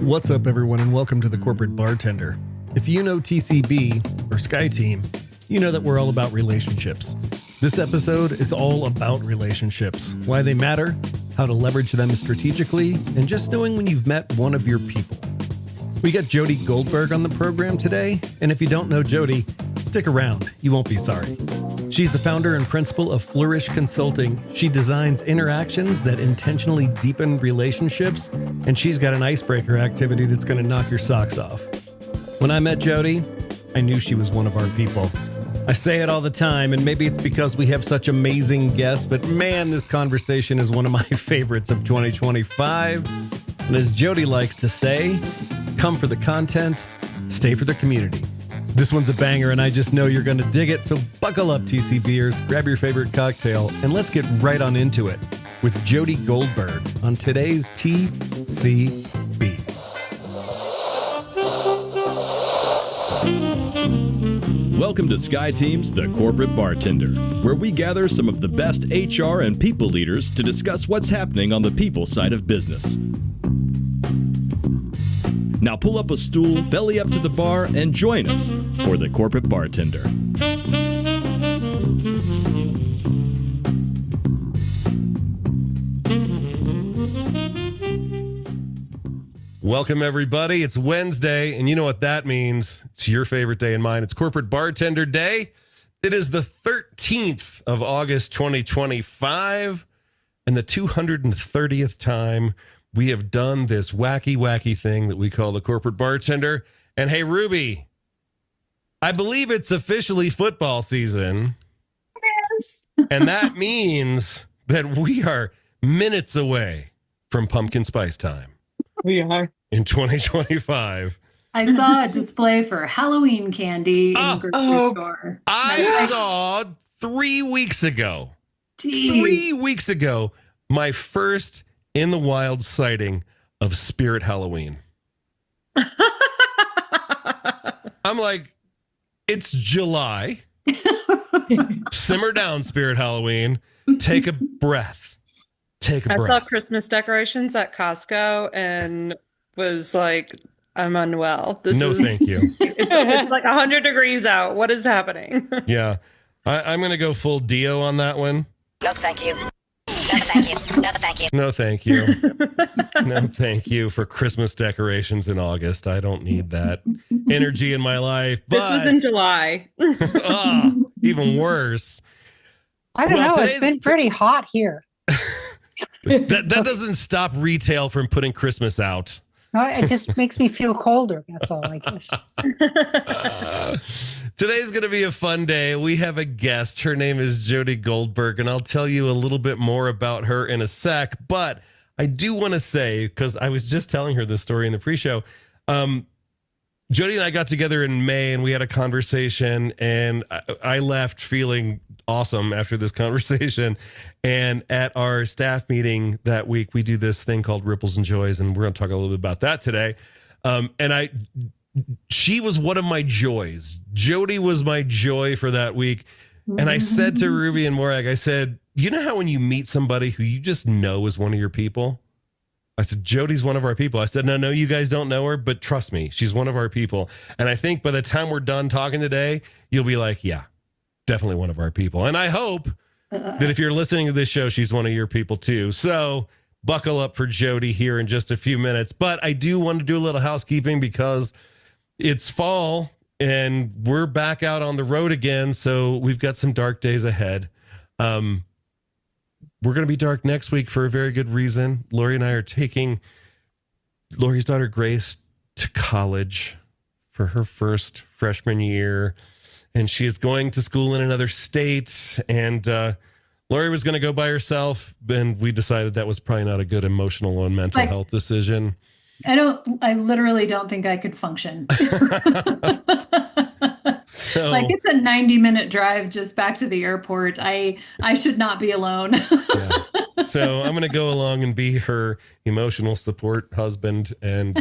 What's up, everyone, and welcome to the Corporate Bartender. If you know TCB or SkyeTeam, you know that we're all about relationships. This episode is all about relationships, why they matter, how to leverage them strategically, and just knowing when you've met one of your people. We got Jodie Goldberg on the program today, and if you don't know Jodie, stick around. You won't be sorry. She's the founder and principal of Fleurish Consulting. She designs interactions that intentionally deepen relationships, and she's got an icebreaker activity that's going to knock your socks off. When I met Jodie, I knew she was one of our people. I say it all the time, and maybe it's because we have such amazing guests, but man, this conversation is one of my favorites of 2025. And as Jodie likes to say, come for the content, stay for the community. This one's a banger, and I just know you're going to dig it, so buckle up, TCBers, grab your favorite cocktail, and let's get right on into it with Jodie Goldberg on today's TCB. Welcome to SkyeTeam's The Corporate Bartender, where we gather some of the best HR and people leaders to discuss what's happening on the people side of business. Now pull up a stool, belly up to the bar, and join us for The Corporate Bartender. Welcome, everybody. It's Wednesday, and you know what that means. It's your favorite day and mine. It's Corporate Bartender Day. It is the 13th of August, 2025, and the 230th time we have done this wacky thing that we call the Corporate Bartender. And hey, Ruby, I believe it's officially football season. Yes. And that means that we are minutes away from pumpkin spice time. We are. In 2025. I saw a display for Halloween candy in the grocery store. I saw 3 weeks ago. Jeez. 3 weeks ago, my first in the wild sighting of Spirit Halloween. I'm like, it's July. Simmer down, Spirit Halloween. Take a breath. Take a breath. I saw Christmas decorations at Costco and was like, I'm unwell. Thank you. It's like 100 degrees out. What is happening? Yeah. I'm going to go full Dio on that one. No, thank you. No, thank you. No, thank you. No, thank you. No, thank you for Christmas decorations in August. I don't need that energy in my life. But, this was in July. Even worse. I don't know. It's been pretty hot here. That doesn't stop retail from putting Christmas out. No, it just makes me feel colder. That's all, I guess. Today's going to be a fun day. We have a guest. Her name is Jodie Goldberg, and I'll tell you a little bit more about her in a sec. But I do want to say, because I was just telling her this story in the pre-show, Jodie and I got together in May, and we had a conversation, and I left feeling awesome after this conversation. And at our staff meeting that week, we do this thing called Ripples and Joys, and we're going to talk a little bit about that today. She was one of my joys. Jodie was my joy for that week. And I said to Ruby and Morag, I said, you know how when you meet somebody who you just know is one of your people? I said, Jodie's one of our people. I said, no, you guys don't know her, but trust me, she's one of our people. And I think by the time we're done talking today, you'll be like, yeah, definitely one of our people. And I hope that if you're listening to this show, she's one of your people too. So buckle up for Jodie here in just a few minutes. But I do want to do a little housekeeping because it's fall and we're back out on the road again. So we've got some dark days ahead. We're going to be dark next week for a very good reason. Lori and I are taking Lori's daughter Grace to college for her first freshman year. And she is going to school in another state. And Lori was going to go by herself. And we decided that was probably not a good emotional and mental health decision. I literally don't think I could function. So, like, it's a 90-minute drive just back to the airport. I should not be alone. Yeah. So I'm going to go along and be her emotional support husband and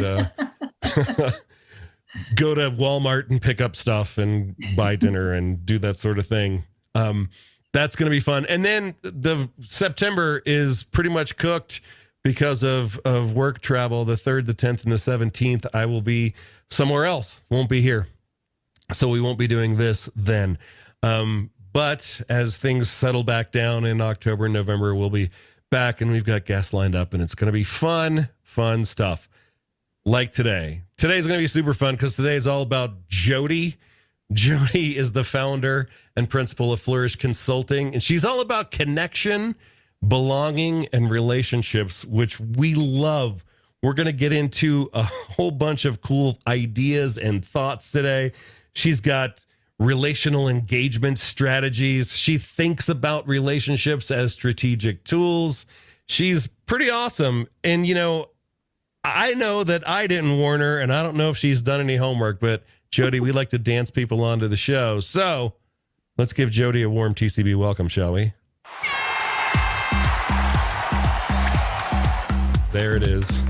go to Walmart and pick up stuff and buy dinner and do that sort of thing. That's going to be fun. And then the September is pretty much cooked. because of work travel, the 3rd, the 10th, and the 17th, I will be somewhere else. Won't be here. So we won't be doing this then. But as things settle back down in October and November, we'll be back, and we've got guests lined up, and it's going to be fun stuff. Like today. Today's going to be super fun because today is all about Jodie. Jodie is the founder and principal of Fleurish Consulting, and she's all about connection, belonging, and relationships, which we love. We're going to get into a whole bunch of cool ideas and thoughts today. She's got relational engagement strategies. She thinks about relationships as strategic tools. She's pretty awesome. And, you know that I didn't warn her, and I don't know if she's done any homework, but Jodie, we like to dance people onto the show. So let's give Jodie a warm TCB welcome, shall we? There it is.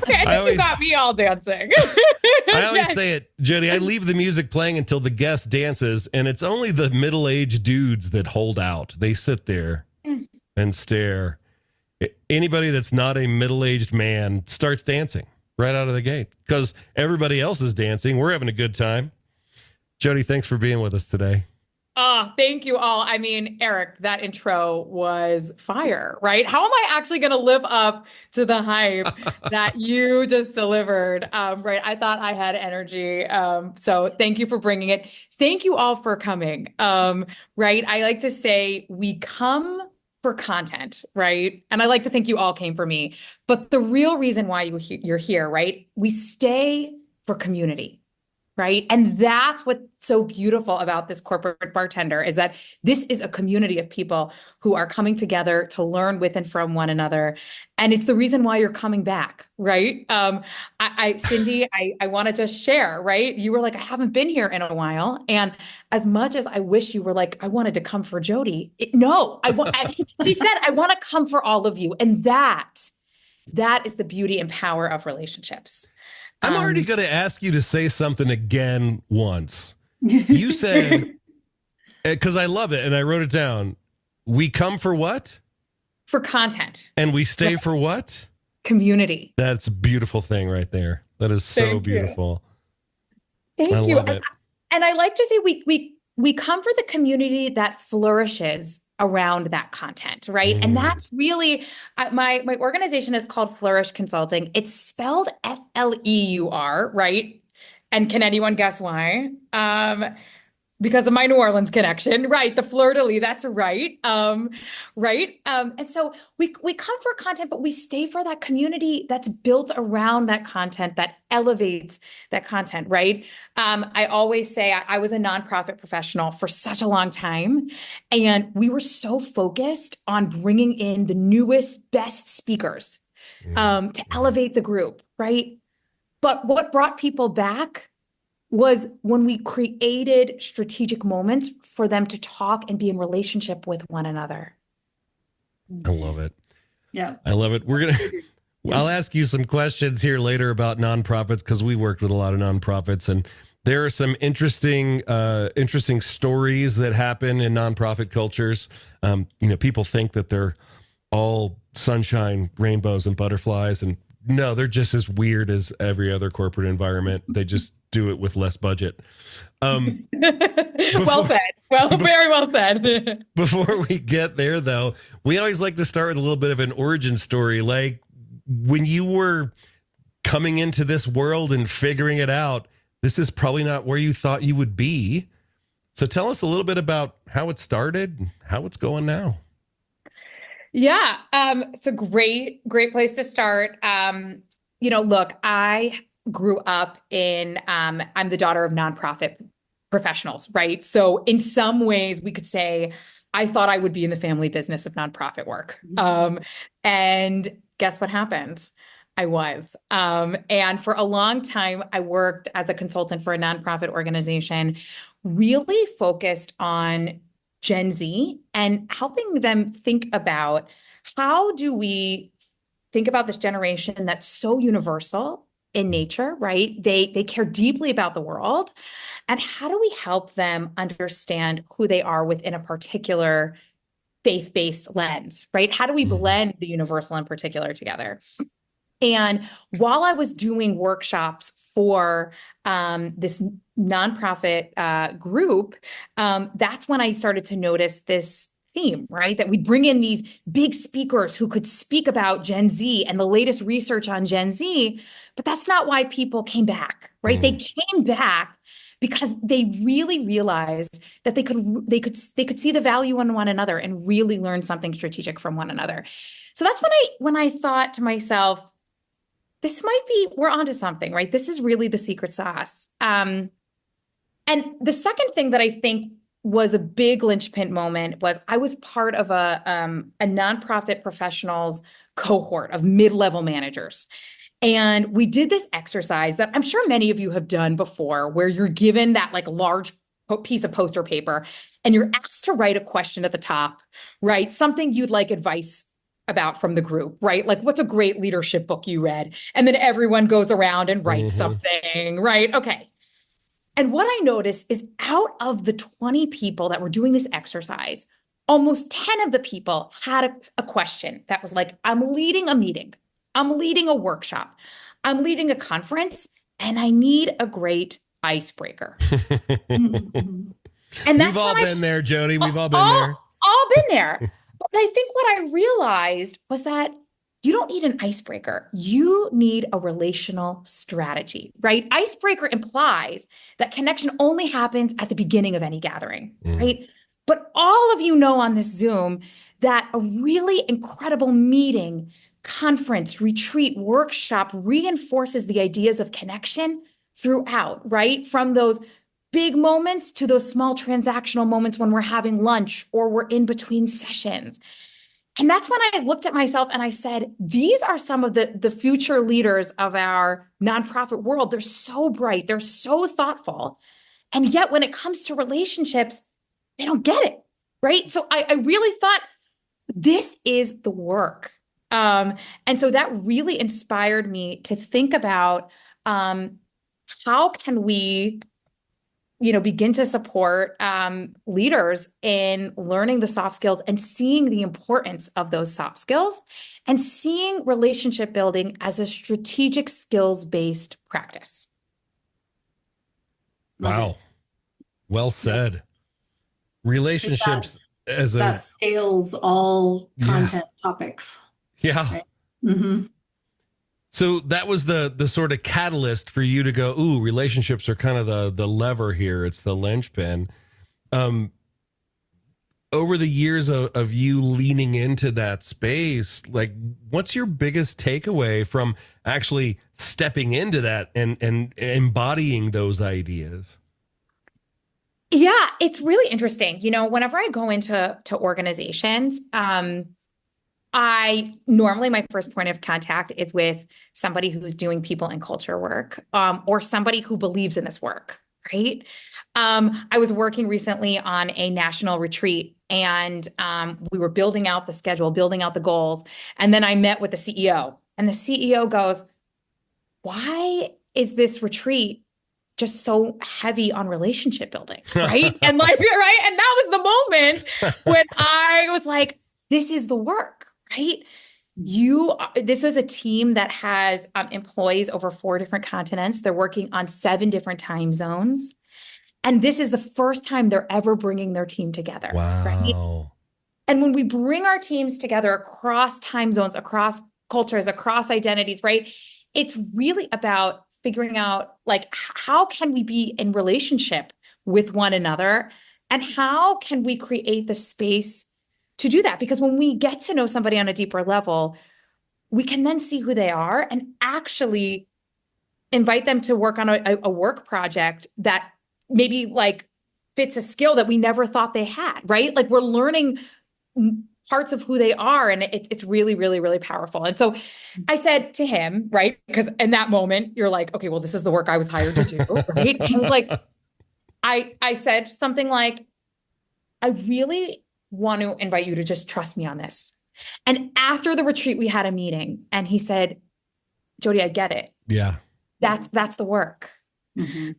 Okay, I think you got me all dancing. I always say it, Jodie, I leave the music playing until the guest dances, and it's only the middle-aged dudes that hold out. They sit there and stare. Anybody that's not a middle-aged man starts dancing right out of the gate because everybody else is dancing. We're having a good time. Jodie, thanks for being with us today. Oh, thank you all. I mean, Eric, that intro was fire, right? How am I actually going to live up to the hype that you just delivered? Right. I thought I had energy. So thank you for bringing it. Thank you all for coming. Right. I like to say we come for content, right? And I like to think you all came for me. But the real reason why you're here, right? We stay for community. Right. And that's what's so beautiful about this corporate bartender is that this is a community of people who are coming together to learn with and from one another. And it's the reason why you're coming back. Right. Cindy, I want to just share, right? You were like, I haven't been here in a while. And as much as I wish you were like, I wanted to come for Jodie. She said, I want to come for all of you. And that is the beauty and power of relationships. I'm already going to ask you to say something again once. You said, because I love it and I wrote it down, we come for what? For content. And we stay for what? Community. That's a beautiful thing right there. That is so beautiful. Thank you. Love it. And I like to say we come for the community that flourishes around that content, right? And that's really, my organization is called Fleurish Consulting. It's spelled Fleur, right? And can anyone guess why? Because of my New Orleans connection, right? The fleur-de-lis, that's right. Right. And so we come for content, but we stay for that community that's built around that content, that elevates that content, right? I always say I was a nonprofit professional for such a long time, and we were so focused on bringing in the newest, best speakers to elevate the group, right? But what brought people back was when we created strategic moments for them to talk and be in relationship with one another. I love it. Yeah. I love it. I'll ask you some questions here later about nonprofits because we worked with a lot of nonprofits, and there are some interesting stories that happen in nonprofit cultures. People think that they're all sunshine, rainbows, and butterflies, and no, they're just as weird as every other corporate environment. They just do it with less budget. Well said. Very well said. Before we get there, though, we always like to start with a little bit of an origin story. Like when you were coming into this world and figuring it out, this is probably not where you thought you would be. So tell us a little bit about how it started and how it's going now. Yeah, it's a great place to start. Look, I grew up I'm the daughter of nonprofit professionals, right? So in some ways we could say, I thought I would be in the family business of nonprofit work. And guess what happened? I was. And for a long time, I worked as a consultant for a nonprofit organization, really focused on Gen Z and helping them think about how do we think about this generation that's so universal in nature, right? They care deeply about the world. And how do we help them understand who they are within a particular faith-based lens, right? How do we blend the universal and particular together? And while I was doing workshops for this nonprofit group, that's when I started to notice this theme, right? That we'd bring in these big speakers who could speak about Gen Z and the latest research on Gen Z, but that's not why people came back, right? They came back because they really realized that they could see the value in one another and really learn something strategic from one another. So that's when I thought to myself, we're onto something, right? This is really the secret sauce. And the second thing that I think was a big linchpin moment was I was part of a nonprofit professionals cohort of mid-level managers. And we did this exercise that I'm sure many of you have done before, where you're given that like large piece of poster paper and you're asked to write a question at the top, right? Something you'd like advice about from the group, right? Like, what's a great leadership book you read? And then everyone goes around and writes something, right? Okay. And what I noticed is out of the 20 people that were doing this exercise, almost 10 of the people had a question that was like, I'm leading a meeting, I'm leading a workshop, I'm leading a conference, and I need a great icebreaker. And that's We've all been there, Jodie. We've all been there. All been there. But I think what I realized was that you don't need an icebreaker. You need a relational strategy, right? Icebreaker implies that connection only happens at the beginning of any gathering, right? But all of you know on this Zoom that a really incredible meeting, conference, retreat, workshop reinforces the ideas of connection throughout, right? From those big moments to those small transactional moments when we're having lunch or we're in between sessions. And that's when I looked at myself and I said, these are some of the future leaders of our nonprofit world. They're so bright. They're so thoughtful. And yet when it comes to relationships, they don't get it, right? So I really thought this is the work. And so that really inspired me to think about how can we begin to support leaders in learning the soft skills and seeing the importance of those soft skills and seeing relationship building as a strategic skills-based practice. Wow. Well said. Relationships that scales all content topics. Yeah. Right? Mm-hmm. So that was the sort of catalyst for you to go, ooh, relationships are kind of the lever here. It's the linchpin. Over the years of you leaning into that space, like, what's your biggest takeaway from actually stepping into that and embodying those ideas? Yeah, it's really interesting. Whenever I go into organizations, I normally my first point of contact is with somebody who's doing people and culture work, or somebody who believes in this work, right? I was working recently on a national retreat and we were building out the schedule, building out the goals. And then I met with the CEO and the CEO goes, why is this retreat just so heavy on relationship building, right? And right. And that was the moment when I was like, this is the work. Right? This was a team that has employees over 4 different continents. They're working on 7 different time zones. And this is the first time they're ever bringing their team together. Wow. Right? And when we bring our teams together across time zones, across cultures, across identities, right? It's really about figuring out like, how can we be in relationship with one another? And how can we create the space to do that? Because when we get to know somebody on a deeper level, we can then see who they are and actually invite them to work on a work project that maybe like fits a skill that we never thought they had, right? Like we're learning parts of who they are, and it's really, really, really powerful. And so I said to him, right, because in that moment you're like, okay, well, this is the work I was hired to do, right? And like, I said something like, I really want to invite you to just trust me on this. And after the retreat, we had a meeting and he said, Jodie, I get it. Yeah. That's the work. Mm-hmm.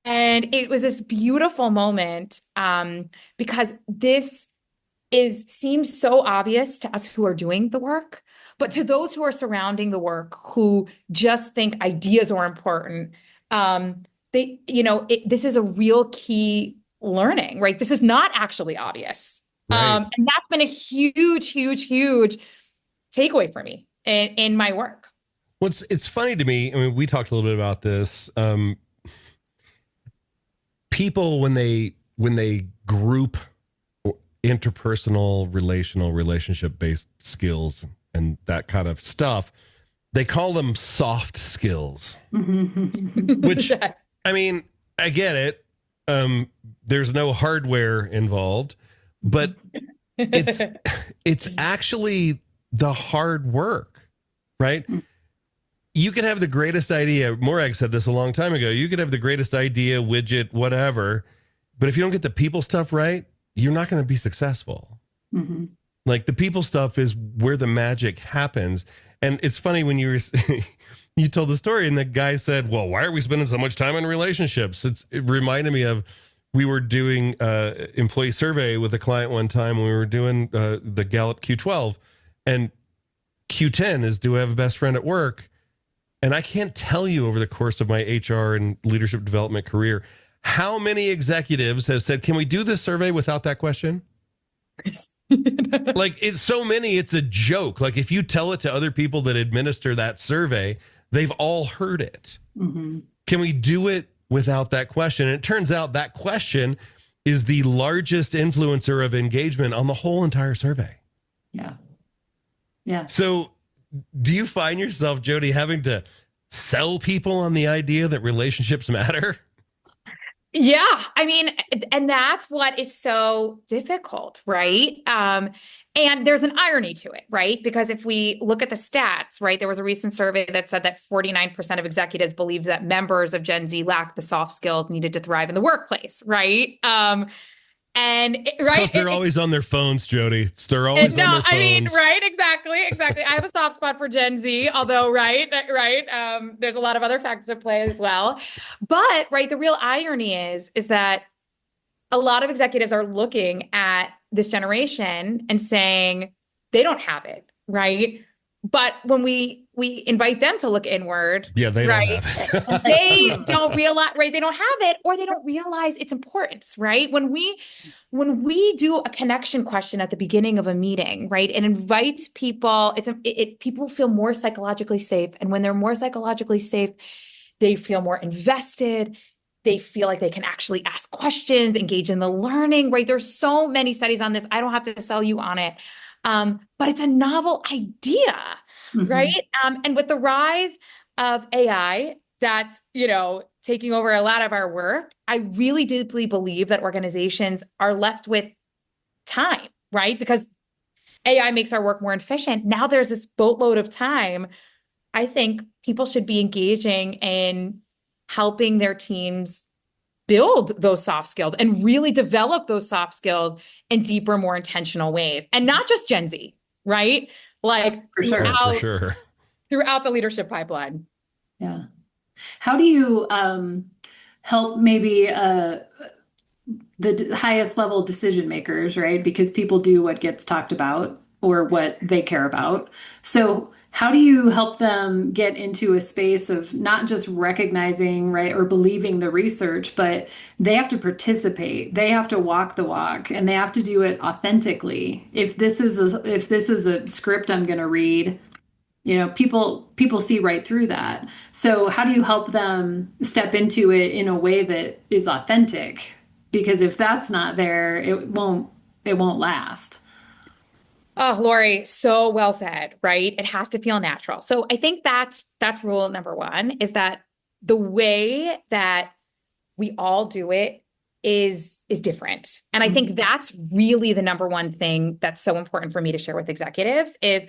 And it was this beautiful moment because this seems so obvious to us who are doing the work, but to those who are surrounding the work, who just think ideas are important, this is a real key learning, right? This is not actually obvious. Right. And that's been a huge, huge, huge takeaway for me in my work. Well, it's funny to me. I mean, we talked a little bit about this. People, when they group interpersonal, relationship-based skills and that kind of stuff, they call them soft skills. Which, I mean, I get it. There's no hardware involved, but it's actually the hard work, right? You could have the greatest idea. Morag said this a long time ago. You could have the greatest idea, widget, whatever, but if you don't get the people stuff right, you're not going to be successful. Like, the people stuff is where the magic happens. And it's funny when you told the story and the guy said, well, why are we spending so much time on relationships? It reminded me of, we were doing employee survey with a client one time when we were doing the Gallup Q12, and Q10 is, do I have a best friend at work? And I can't tell you over the course of my HR and leadership development career how many executives have said, can we do this survey without that question? Like, it's so many, it's a joke. Like, if you tell it to other people that administer that survey, they've all heard it. Can we do it without that question? And it turns out that question is the largest influencer of engagement on the whole entire survey. Yeah. So do you find yourself, Jodie, having to sell people on the idea that relationships matter? Yeah, I mean, and that's what is so difficult, right? And there's an irony to it, right? Because if we look at the stats, right, there was a recent survey that said that 49% of executives believe that members of Gen Z lack the soft skills needed to thrive in the workplace, right? Because they're always on their phones, Jodie. They're always on their phones. I mean, right, exactly. I have a soft spot for Gen Z, although, right. There's a lot of other factors at play as well. But, right, the real irony is that a lot of executives are looking at this generation and saying they don't have it, right? But when we invite them to look inward, they don't have it. They don't realize, right? They don't have it, or they don't realize its importance, right? When we do a connection question at the beginning of a meeting, right, and invites people, people feel more psychologically safe, and when they're more psychologically safe, they feel more invested. They feel like they can actually ask questions, engage in the learning, right? There's so many studies on this. I don't have to sell you on it. But it's a novel idea, right? And with the rise of AI, that's, taking over a lot of our work, I really deeply believe that organizations are left with time, right? Because AI makes our work more efficient. Now there's this boatload of time. I think people should be engaging in helping their teams build those soft skills and really develop those soft skills in deeper, more intentional ways. And not just Gen Z, right? Like, for sure. Throughout the leadership pipeline. Yeah. How do you help maybe the highest level decision makers, right? Because people do what gets talked about or what they care about. So how do you help them get into a space of not just recognizing, right, or believing the research, but they have to participate, they have to walk the walk, and they have to do it authentically. If this is a script I'm going to read, people see right through that. So how do you help them step into it in a way that is authentic? Because if that's not there, it won't last. Oh, Lori, so well said, right? It has to feel natural. So I think that's rule number one, is that the way that we all do it is different. And I think that's really the number one thing that's so important for me to share with executives is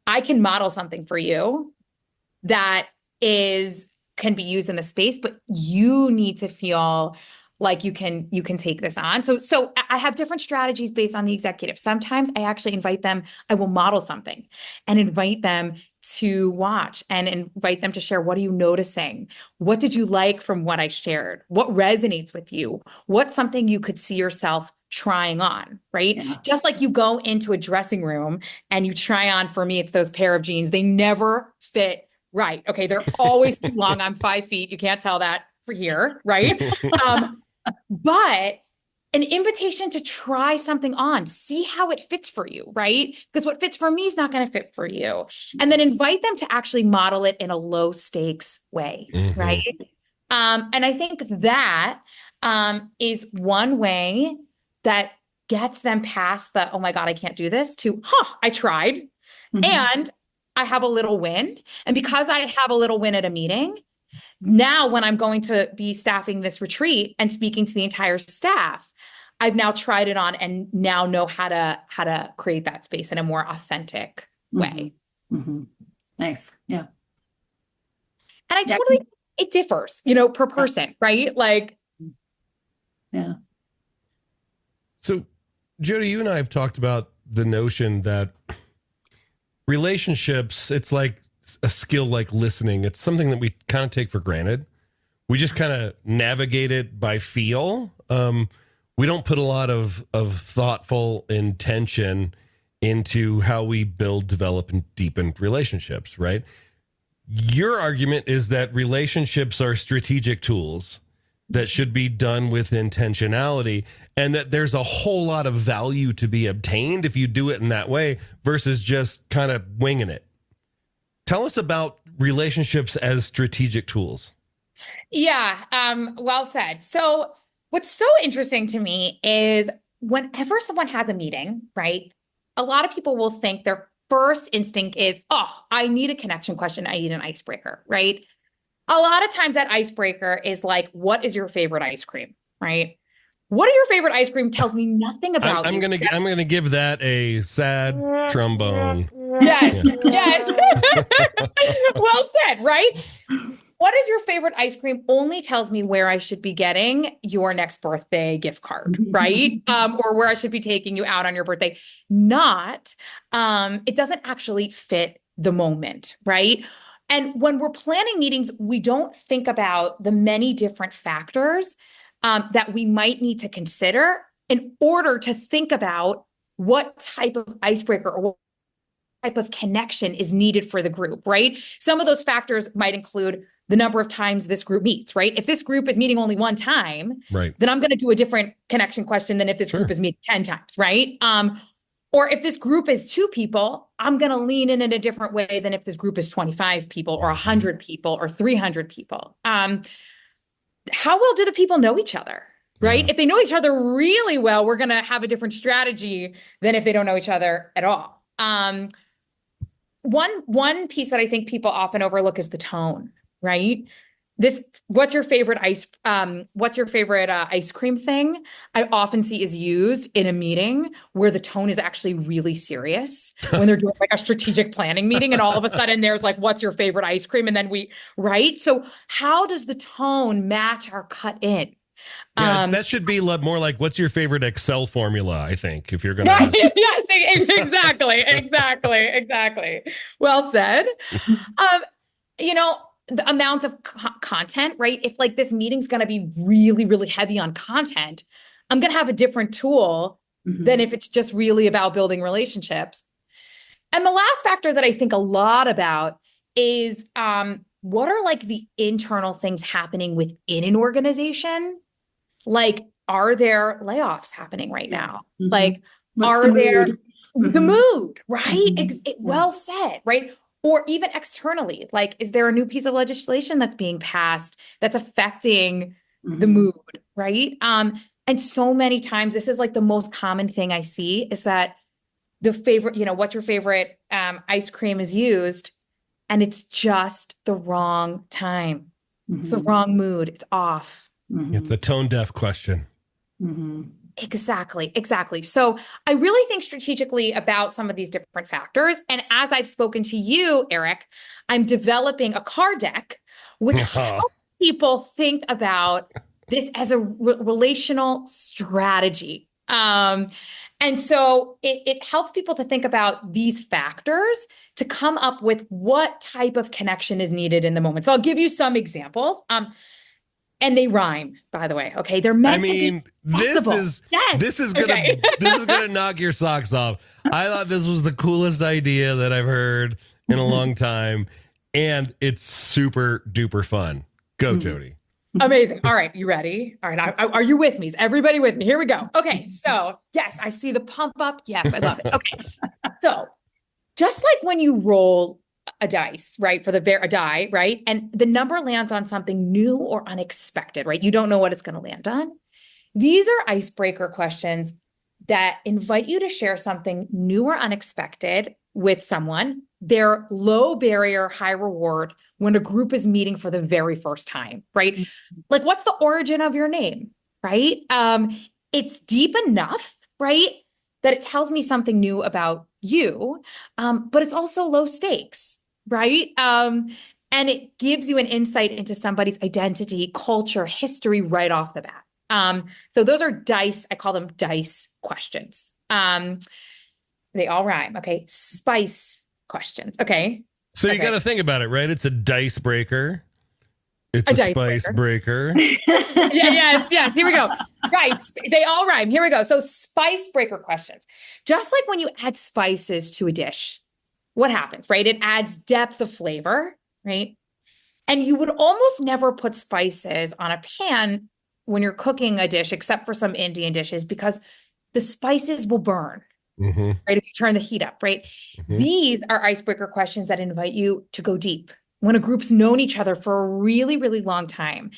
I can model something for you that can be used in the space, but you need to feel like you can take this on. So I have different strategies based on the executive. Sometimes I actually invite them, I will model something and invite them to watch and invite them to share. What are you noticing? What did you like from what I shared? What resonates with you? What's something you could see yourself trying on, right? Yeah. Just like you go into a dressing room and you try on, for me, it's those pair of jeans. They never fit right. Okay. They're always too long. I'm 5 feet. You can't tell that for here, right? But an invitation to try something on, see how it fits for you, right? Because what fits for me is not going to fit for you. And then invite them to actually model it in a low stakes way, right? And I think that is one way that gets them past the, oh my God, I can't do this, to, I tried and I have a little win. And because I have a little win at a meeting, now when I'm going to be staffing this retreat and speaking to the entire staff, I've now tried it on and now know how to create that space in a more authentic way. Nice. Yeah. And I totally, it differs, per person, right? Like, yeah. So, Jodie, you and I have talked about the notion that relationships, it's like a skill like listening. It's something that we kind of take for granted. We just kind of navigate it by feel. We don't put a lot of thoughtful intention into how we build, develop, and deepen relationships, right? Your argument is that relationships are strategic tools that should be done with intentionality, and that there's a whole lot of value to be obtained if you do it in that way versus just kind of winging it. Tell us about relationships as strategic tools. Yeah, well said. So what's so interesting to me is whenever someone has a meeting, right, a lot of people will think their first instinct is, I need a connection question. I need an icebreaker, right? A lot of times that icebreaker is like, what is your favorite ice cream, right? What are your favorite ice cream tells me nothing about I'm you. gonna give that a sad trombone. Yes, yes. Well said, right? What is your favorite ice cream only tells me where I should be getting your next birthday gift card, right? Or where I should be taking you out on your birthday. Not, it doesn't actually fit the moment, right? And when we're planning meetings, we don't think about the many different factors that we might need to consider in order to think about what type of icebreaker or what type of connection is needed for the group, right? Some of those factors might include the number of times this group meets, right? If this group is meeting only one time, right, then I'm going to do a different connection question than if this group is meeting 10 times, right? Or if this group is 2 people, I'm going to lean in a different way than if this group is 25 people or 100 people or 300 people. How well do the people know each other, right? If they know each other really well, we're going to have a different strategy than if they don't know each other at all. One piece that I think people often overlook is the tone, right? What's your favorite ice cream thing? I often see is used in a meeting where the tone is actually really serious when they're doing like a strategic planning meeting, and all of a sudden there's like, what's your favorite ice cream? And then right? So how does the tone match our cut in? Yeah, that should be more like, what's your favorite Excel formula, I think, if you're going to Yes, exactly. Well said. The amount of content, right? If like this meeting's going to be really, really heavy on content, I'm going to have a different tool than if it's just really about building relationships. And the last factor that I think a lot about is what are like the internal things happening within an organization? Like, are there layoffs happening right now? Like, What's the mood, right? Well said, right? Or even externally, like, is there a new piece of legislation that's being passed that's affecting the mood, right? And so many times, this is like the most common thing I see is that the favorite, what's your favorite ice cream is used, and it's just the wrong time. It's the wrong mood. It's off. It's a tone deaf question. Exactly. So I really think strategically about some of these different factors. And as I've spoken to you, Eric, I'm developing a card deck, which helps people think about this as a relational strategy. And so it helps people to think about these factors to come up with what type of connection is needed in the moment. So I'll give you some examples. And they rhyme, by the way. Okay, they're meant to be accessible. This is gonna knock your socks off. I thought this was the coolest idea that I've heard in a long time, and it's super duper fun. Go, Jodie. Amazing. All right, you ready? All right, are you with me? Is everybody with me? Here we go. Okay, so yes, I see the pump up. Yes, I love it. Okay, so just like when you roll a dice, right, for a die, right, and the number lands on something new or unexpected, right? You don't know what it's going to land on. These are icebreaker questions that invite you to share something new or unexpected with someone. They're low barrier, high reward when a group is meeting for the very first time, right? Like, what's the origin of your name, right? It's deep enough, right, that it tells me something new about you, but it's also low stakes, right? And it gives you an insight into somebody's identity, culture, history right off the bat. So those are dice. I call them dice questions. They all rhyme. Okay. Spice questions. Okay. So you got to think about it, right? It's a dice breaker. It's a spice breaker. Yes. Here we go. Right. They all rhyme. Here we go. So spice breaker questions. Just like when you add spices to a dish, what happens, right? It adds depth of flavor, right? And you would almost never put spices on a pan when you're cooking a dish, except for some Indian dishes, because the spices will burn, right? If you turn the heat up, right? These are icebreaker questions that invite you to go deep when a group's known each other for a really, really long time.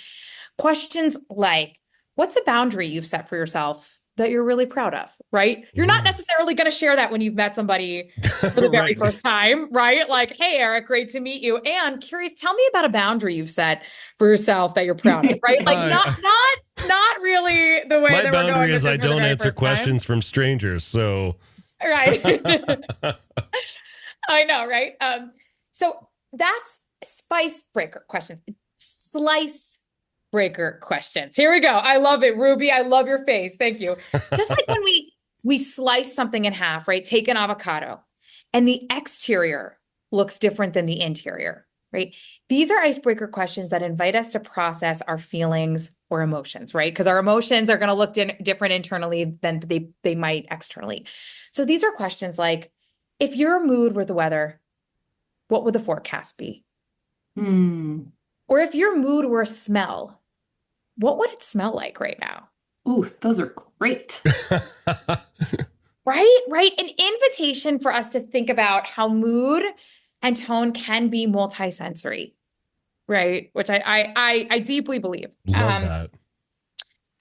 Questions like, what's a boundary you've set for yourself that you're really proud of, right? You're not necessarily going to share that when you've met somebody for the very first time, right? Like, hey, Eric, great to meet you. And curious, tell me about a boundary you've set for yourself that you're proud of, right? Like not really the way that we're going. My boundary is I don't answer questions from strangers, so. Right. I know, right? So that's spice breaker questions. Slice breaker questions. Here we go. I love it, Ruby. I love your face. Thank you. Just like when we slice something in half, right? Take an avocado and the exterior looks different than the interior, right? These are icebreaker questions that invite us to process our feelings or emotions, right? Because our emotions are going to look different internally than they might externally. So these are questions like, if your mood were the weather, what would the forecast be? Or if your mood were a smell, what would it smell like right now? Ooh, those are great. Right? An invitation for us to think about how mood and tone can be multisensory, right? Which I deeply believe. Love that.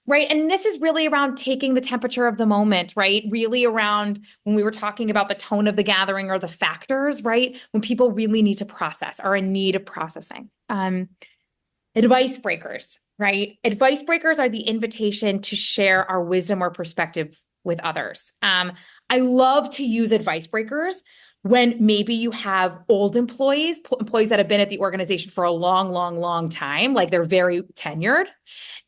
Right. And this is really around taking the temperature of the moment, right? Really around when we were talking about the tone of the gathering or the factors, right? When people really need to process, are in need of processing. Advice breakers, right? Advice breakers are the invitation to share our wisdom or perspective with others. I love to use advice breakers when maybe you have old employees that have been at the organization for a long time, like they're very tenured,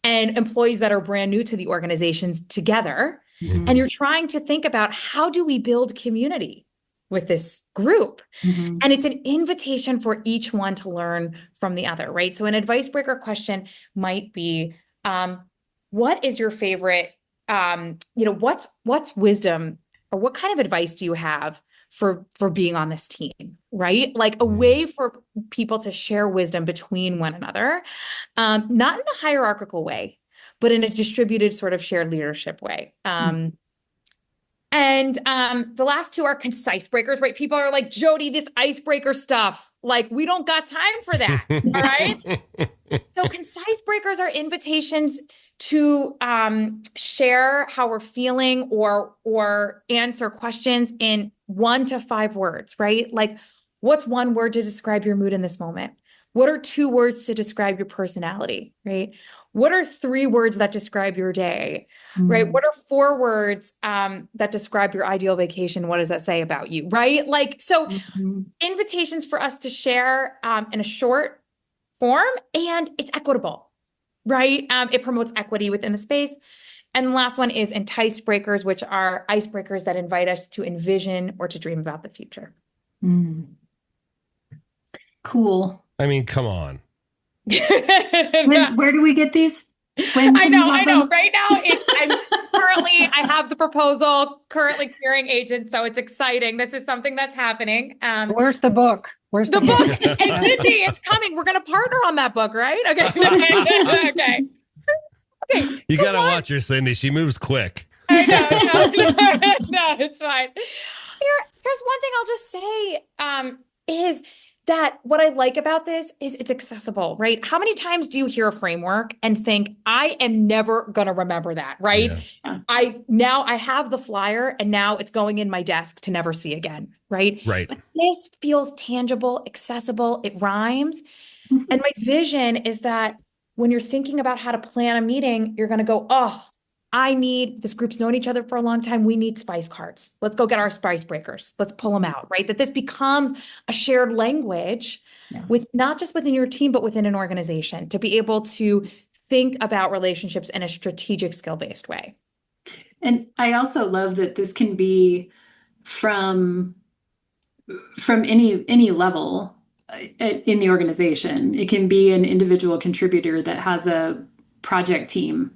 and employees that are brand new to the organizations together. And you're trying to think about, how do we build community with this group? And it's an invitation for each one to learn from the other, right? So an advice breaker question might be, what is your favorite, what's wisdom, or what kind of advice do you have for being on this team, right? Like a way for people to share wisdom between one another, not in a hierarchical way, but in a distributed sort of shared leadership way. And the last two are concise breakers, right? People are like, Jodie, this icebreaker stuff, like, we don't got time for that, all right? So concise breakers are invitations to share how we're feeling or answer questions in 1 to 5 words, right? Like, what's one word to describe your mood in this moment? What are 2 words to describe your personality, right? What are 3 words that describe your day, right? What are 4 words that describe your ideal vacation? What does that say about you, right? Like, so invitations for us to share in a short form, and it's equitable, right? It promotes equity within the space. And the last one is entice breakers, which are icebreakers that invite us to envision or to dream about the future. Cool. I mean, come on. Where do we get these? I know. Right now, I have the proposal currently clearing agents, so it's exciting. This is something that's happening. Where's the book? Where's the book? Hey, Cindy, it's coming. We're going to partner on that book, right? Okay. Okay. You got to watch her, Cindy. She moves quick. I know. No, it's fine. Here's one thing I'll just say is that what I like about this is it's accessible, right? How many times do you hear a framework and think, I am never going to remember that, right? Yeah. I have the flyer and now it's going in my desk to never see again, right? Right. But this feels tangible, accessible, it rhymes. And my vision is that when you're thinking about how to plan a meeting, you're going to go, oh, this group's known each other for a long time. We need spice cards. Let's go get our spice breakers. Let's pull them out, right? That this becomes a shared language with not just within your team, but within an organization to be able to think about relationships in a strategic skill-based way. And I also love that this can be from any level in the organization. It can be an individual contributor that has a project team.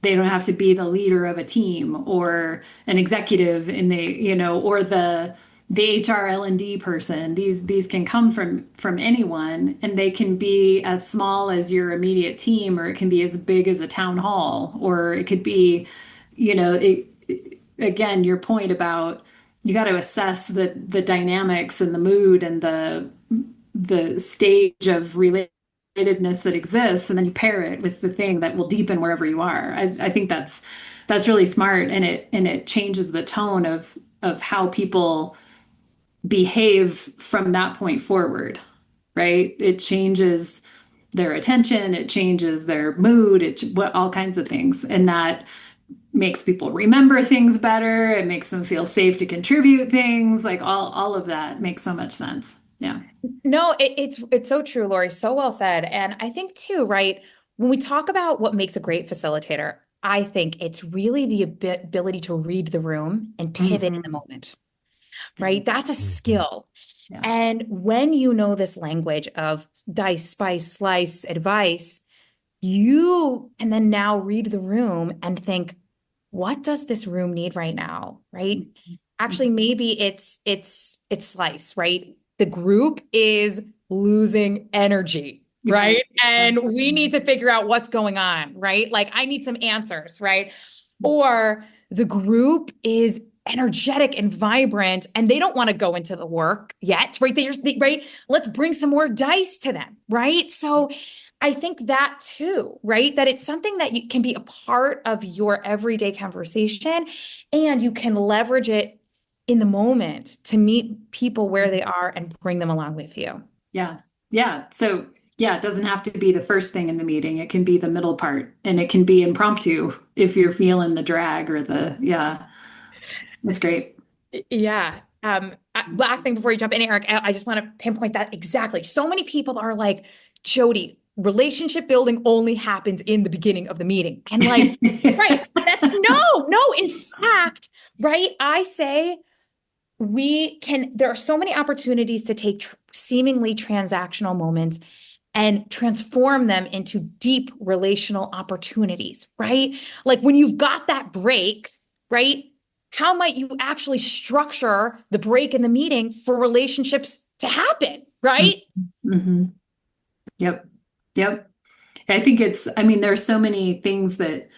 They don't have to be the leader of a team or an executive or the HR L&D person. These can come from anyone, and they can be as small as your immediate team, or it can be as big as a town hall, or it could be, again, your point about you got to assess the dynamics and the mood and the stage of relatedness that exists, and then you pair it with the thing that will deepen wherever you are. I think that's really smart, and it changes the tone of how people behave from that point forward, right? It changes their attention, it changes their mood, all kinds of things, and that makes people remember things better. It makes them feel safe to contribute things. Like all of that makes so much sense. Yeah. No, it's so true, Lori. So well said. And I think too, right, when we talk about what makes a great facilitator, I think it's really the ability to read the room and pivot in the moment, right? That's a skill. Yeah. And when you know this language of dice, spice, slice, advice, you can then now read the room and think, what does this room need right now, right? Actually, maybe it's slice, right? The group is losing energy, right? And we need to figure out what's going on, right? Like I need some answers, right? Or the group is energetic and vibrant and they don't want to go into the work yet, right? Right? Let's bring some more dice to them, right? So I think that too, right? That it's something that you can be a part of your everyday conversation, and you can leverage it in the moment to meet people where they are and bring them along with you. Yeah. Yeah. So it doesn't have to be the first thing in the meeting. It can be the middle part, and it can be impromptu if you're feeling the drag or that's great. Yeah. Last thing before you jump in, Eric, I just want to pinpoint that exactly. So many people are like, Jodie, relationship building only happens in the beginning of the meeting. And like, right. That's no, in fact, right. I say there are so many opportunities to take seemingly transactional moments and transform them into deep relational opportunities, right? Like when you've got that break, right? How might you actually structure the break in the meeting for relationships to happen, right? Mm-hmm. Yep. I think there's so many things that,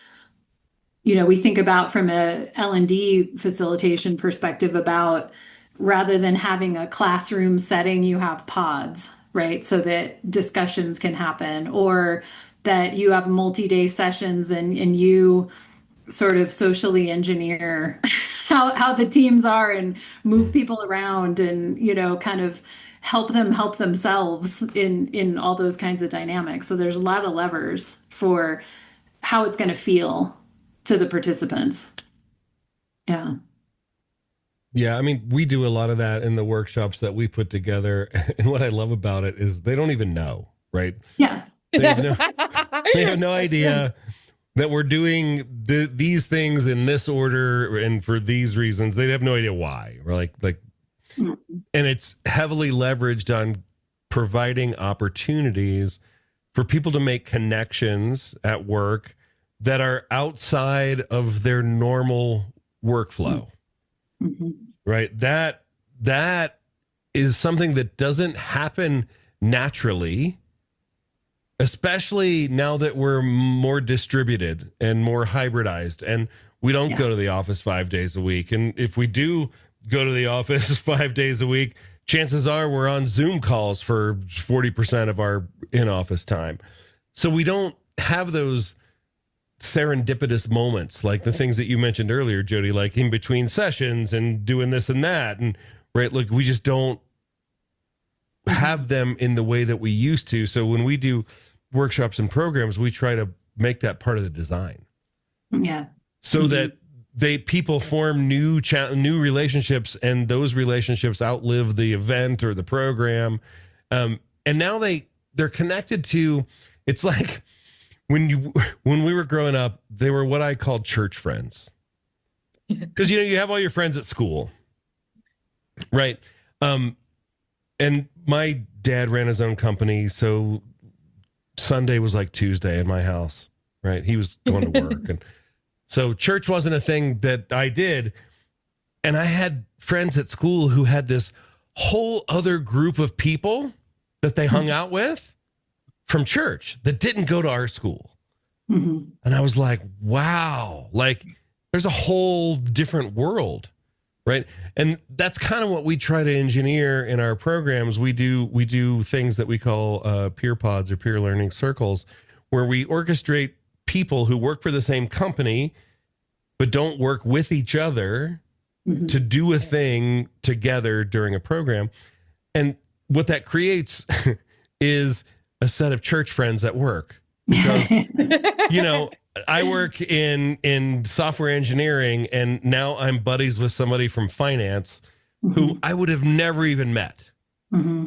we think about from a L&D facilitation perspective about, rather than having a classroom setting, you have pods, right? So that discussions can happen, or that you have multi-day sessions and you sort of socially engineer how the teams are and move people around and, kind of help them help themselves in all those kinds of dynamics. So there's a lot of levers for how it's going to feel to the participants. Yeah. Yeah, I mean, we do a lot of that in the workshops that we put together. And what I love about it is they don't even know, right? Yeah. They have no idea that we're doing these things in this order and for these reasons. They have no idea why. We're like, and it's heavily leveraged on providing opportunities for people to make connections at work that are outside of their normal workflow. Mm-hmm. Right? That is something that doesn't happen naturally, especially now that we're more distributed and more hybridized, and we don't go to the office 5 days a week. And if we do go to the office 5 days a week, chances are we're on Zoom calls for 40% of our in-office time. So we don't have those serendipitous moments like the things that you mentioned earlier, Jodie, like in between sessions and doing this and that. And right, look, we just don't have them in the way that we used to. So when we do workshops and programs, we try to make that part of the design. Yeah. So that people form new relationships, and those relationships outlive the event or the program. And now they're connected to, it's like when we were growing up, they were what I called church friends. Because, you have all your friends at school, right? And my dad ran his own company, so Sunday was like Tuesday in my house, right? He was going to work. And so church wasn't a thing that I did. And I had friends at school who had this whole other group of people that they hung out with from church that didn't go to our school. Mm-hmm. And I was like, wow, like there's a whole different world. Right. And that's kind of what we try to engineer in our programs. We do things that we call peer pods or peer learning circles, where we orchestrate people who work for the same company, but don't work with each other to do a thing together during a program. And what that creates is a set of church friends at work. Because, I work in software engineering, and now I'm buddies with somebody from finance who I would have never even met. Mm-hmm.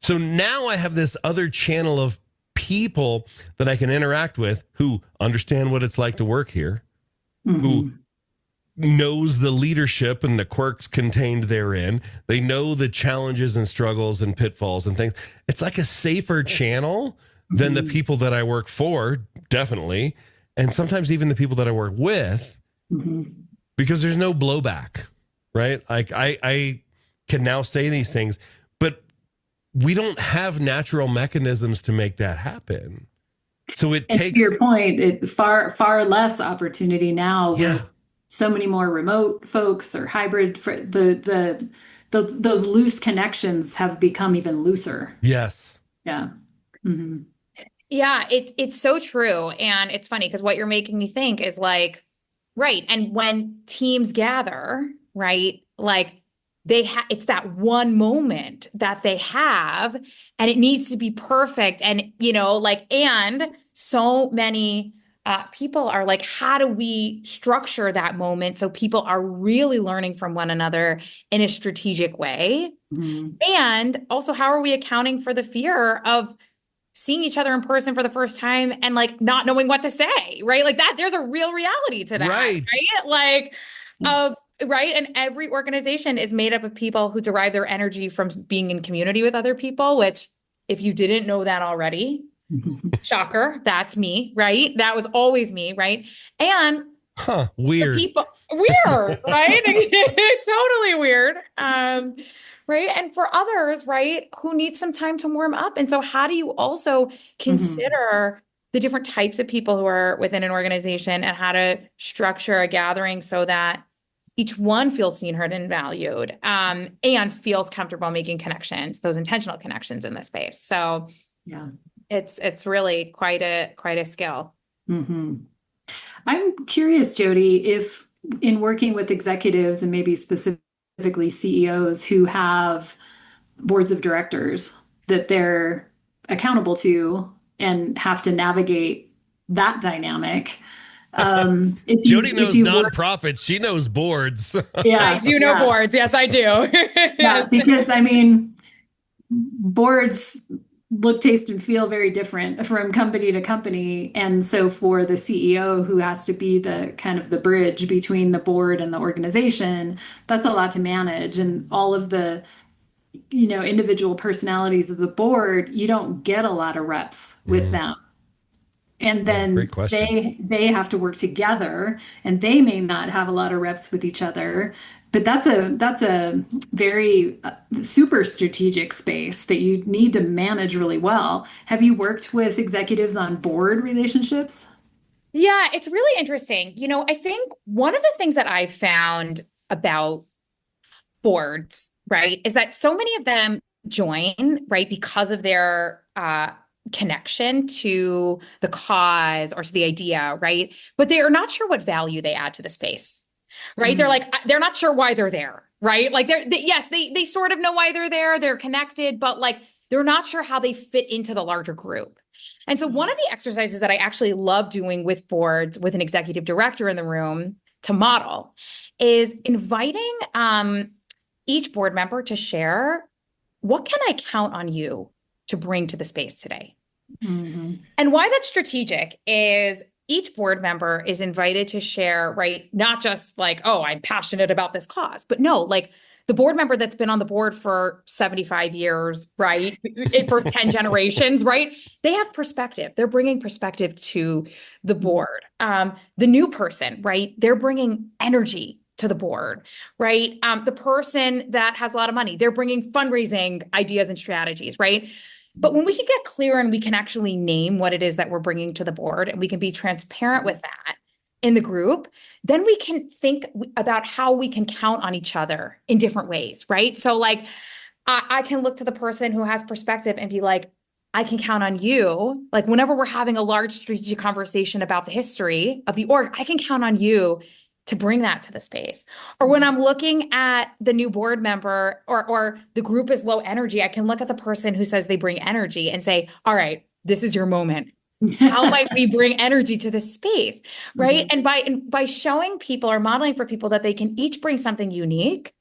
So now I have this other channel of people that I can interact with who understand what it's like to work here, who knows the leadership and the quirks contained therein. They know the challenges and struggles and pitfalls and things. It's like a safer channel than the people that I work for, definitely. And sometimes even the people that I work with, because there's no blowback, right? Like I can now say these things, but we don't have natural mechanisms to make that happen. So it takes, to your point, it far less opportunity now with so many more remote folks or hybrid. For those loose connections have become even looser. Yes. Yeah. Mm-hmm. Yeah, it's so true. And it's funny because what you're making me think is like, right. And when teams gather, right, like it's that one moment that they have, and it needs to be perfect. And, and so many people are like, how do we structure that moment so people are really learning from one another in a strategic way? And also, how are we accounting for the fear of seeing each other in person for the first time and like not knowing what to say, right? Like that, there's a real reality to that, right? Like right. And every organization is made up of people who derive their energy from being in community with other people, which if you didn't know that already, shocker, that's me, right? That was always me, right? And weird, weird, right? Totally weird. Right. And for others, right, who need some time to warm up. And so how do you also consider the different types of people who are within an organization and how to structure a gathering so that each one feels seen, heard, and valued, and feels comfortable making connections, those intentional connections in this space. So yeah, it's really quite a skill. I'm curious, Jodie, if in working with executives and maybe specifically CEOs who have boards of directors that they're accountable to and have to navigate that dynamic. Jodie knows nonprofits. She knows boards. Yeah, I do know boards. Yes, I do. Yeah, because I mean, boards look, taste, and feel very different from company to company. And so for the CEO who has to be the kind of the bridge between the board and the organization, that's a lot to manage. And all of the, individual personalities of the board, you don't get a lot of reps with them. And then Great question. they have to work together, and they may not have a lot of reps with each other. But that's a very super strategic space that you need to manage really well. Have you worked with executives on board relationships? Yeah, it's really interesting. I think one of the things that I've found about boards, right, is that so many of them join, right, because of their connection to the cause or to the idea, right? But they are not sure what value they add to the space, right? They're not sure why they're there, right? Like yes, they sort of know why they're there. They're connected, but like they're not sure how they fit into the larger group. And so one of the exercises that I actually love doing with boards with an executive director in the room to model is inviting each board member to share, what can I count on you to bring to the space today? And why that's strategic is each board member is invited to share, right? Not just like, oh, I'm passionate about this cause, but no, like the board member that's been on the board for 75 years, right? For 10 generations, right? They have perspective. They're bringing perspective to the board. The new person, right? They're bringing energy to the board, right? The person that has a lot of money, they're bringing fundraising ideas and strategies, right? But when we can get clear and we can actually name what it is that we're bringing to the board and we can be transparent with that in the group, then we can think about how we can count on each other in different ways, right? So like, I can look to the person who has perspective and be like, I can count on you. Like whenever we're having a large strategic conversation about the history of the org, I can count on you to bring that to the space. Or when I'm looking at the new board member or the group is low energy, I can look at the person who says they bring energy and say, all right, this is your moment. How might we bring energy to this space, right? And by showing people or modeling for people that they can each bring something unique,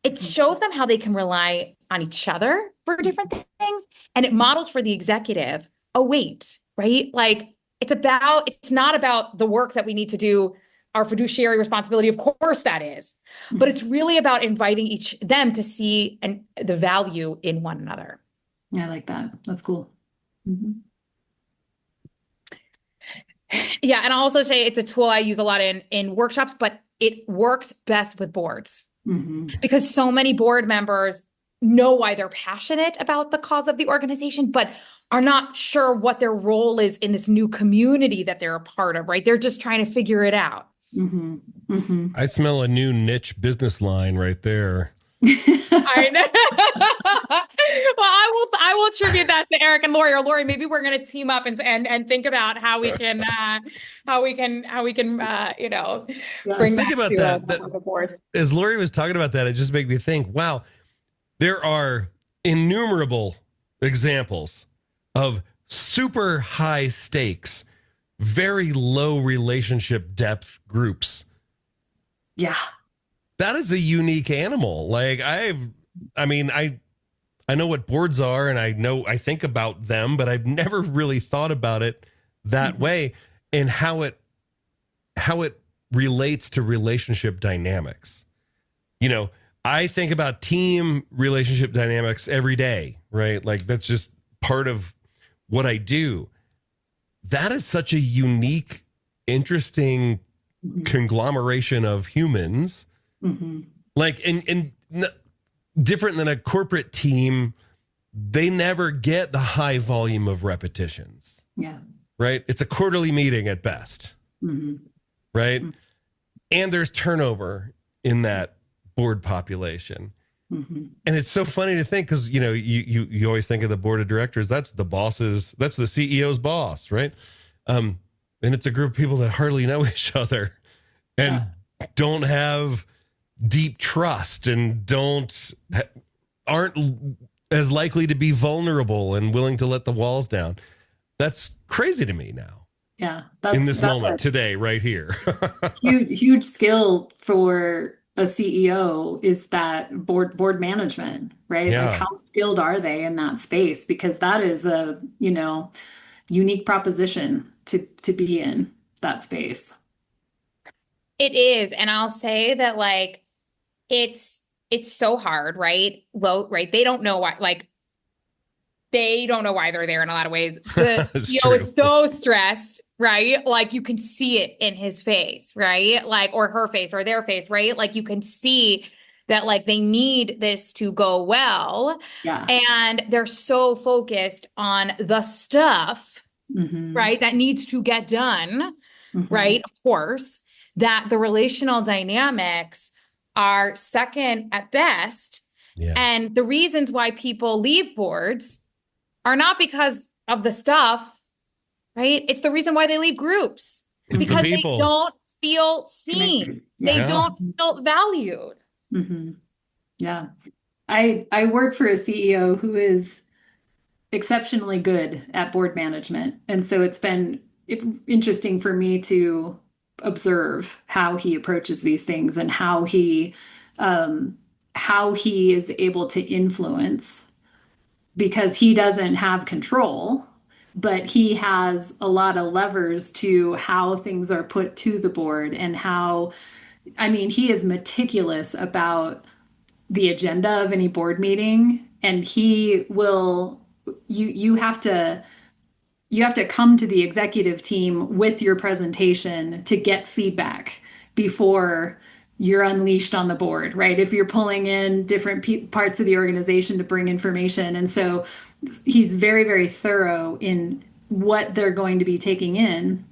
it shows them how they can rely on each other for different things. And it models for the executive, oh, wait, right? Like it's not about the work that we need to do, our fiduciary responsibility. Of course that is, but it's really about inviting them to see the value in one another. Yeah, I like that. That's cool. Yeah. And I'll also say it's a tool I use a lot in workshops, but it works best with boards because so many board members know why they're passionate about the cause of the organization, but are not sure what their role is in this new community that they're a part of, right? They're just trying to figure it out. I smell a new niche business line right there. I know. Well, I will attribute that to Eric and Lori. Or Lori, maybe we're going to team up and think about how we can bring think about that the boards. As Lori was talking about that, it just made me think, wow, there are innumerable examples of super high stakes, very low relationship depth groups. Yeah. That is a unique animal. Like I know what boards are and I think about them, but I've never really thought about it that way and how it relates to relationship dynamics. I think about team relationship dynamics every day, right? Like that's just part of what I do. That is such a unique, interesting conglomeration of humans. Like, and different than a corporate team, they never get the high volume of repetitions. Yeah. Right. It's a quarterly meeting at best. Right. And there's turnover in that board population. And it's so funny to think because, you always think of the board of directors. That's the CEO's boss. Right. And it's a group of people that hardly know each other and don't have deep trust and aren't as likely to be vulnerable and willing to let the walls down. That's crazy to me now. Yeah. In this moment today, right here. huge skill for a CEO is that board management, right? Yeah. Like how skilled are they in that space? Because that is a, unique proposition to be in that space. It is. And I'll say that like it's so hard, right? Right. They don't know why, they don't know why they're there in a lot of ways. The CEO is so stressed, right? Like you can see it in his face, right? Like, or her face or their face, right? Like you can see that like they need this to go well. Yeah. And they're so focused on the stuff, right? That needs to get done, right? Of course, that the relational dynamics are second at best. Yeah. And the reasons why people leave boards are not because of the stuff, right? It's the reason why they leave groups. It's because the they people. don't feel seen. They don't feel valued. Yeah. I work for a CEO who is exceptionally good at board management. And so it's been interesting for me to observe how he approaches these things and how he is able to influence, because he doesn't have control, but he has a lot of levers to how things are put to the board and how, he is meticulous about the agenda of any board meeting, and he will, you have to come to the executive team with your presentation to get feedback before you're unleashed on the board, right? If you're pulling in different parts of the organization to bring information. And so he's very, very thorough in what they're going to be taking in.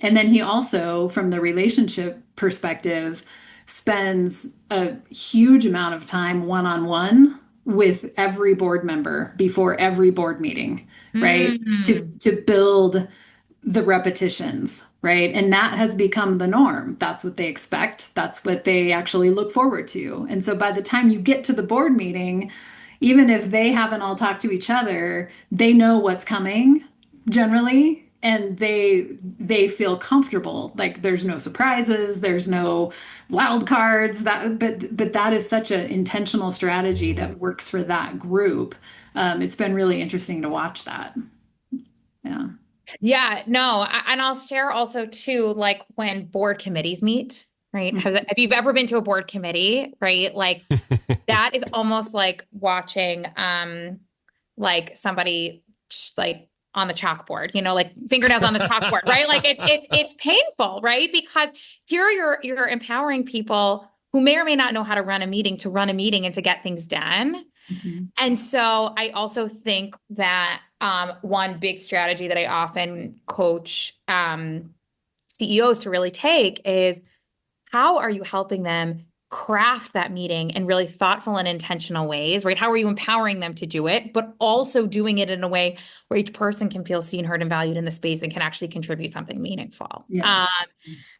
And then he also, from the relationship perspective, spends a huge amount of time one-on-one with every board member before every board meeting, right? To build the repetitions, right? And that has become the norm. That's what they expect. That's what they actually look forward to. And so by the time you get to the board meeting, even if they haven't all talked to each other, they know what's coming generally, and they feel comfortable. Like there's no surprises, there's no wild cards. But that is such an intentional strategy that works for that group. It's been really interesting to watch that. Yeah. Yeah, no, and I'll share also too, like when board committees meet, right? If you've ever been to a board committee, right? Like that is almost like watching, like somebody just like on the chalkboard, like fingernails on the chalkboard, right? Like it's painful, right? Because here you're empowering people who may or may not know how to run a meeting and to get things done. And so I also think that one big strategy that I often coach CEOs to really take is, how are you helping them craft that meeting in really thoughtful and intentional ways, right? How are you empowering them to do it, but also doing it in a way where each person can feel seen, heard, and valued in the space and can actually contribute something meaningful? Yeah.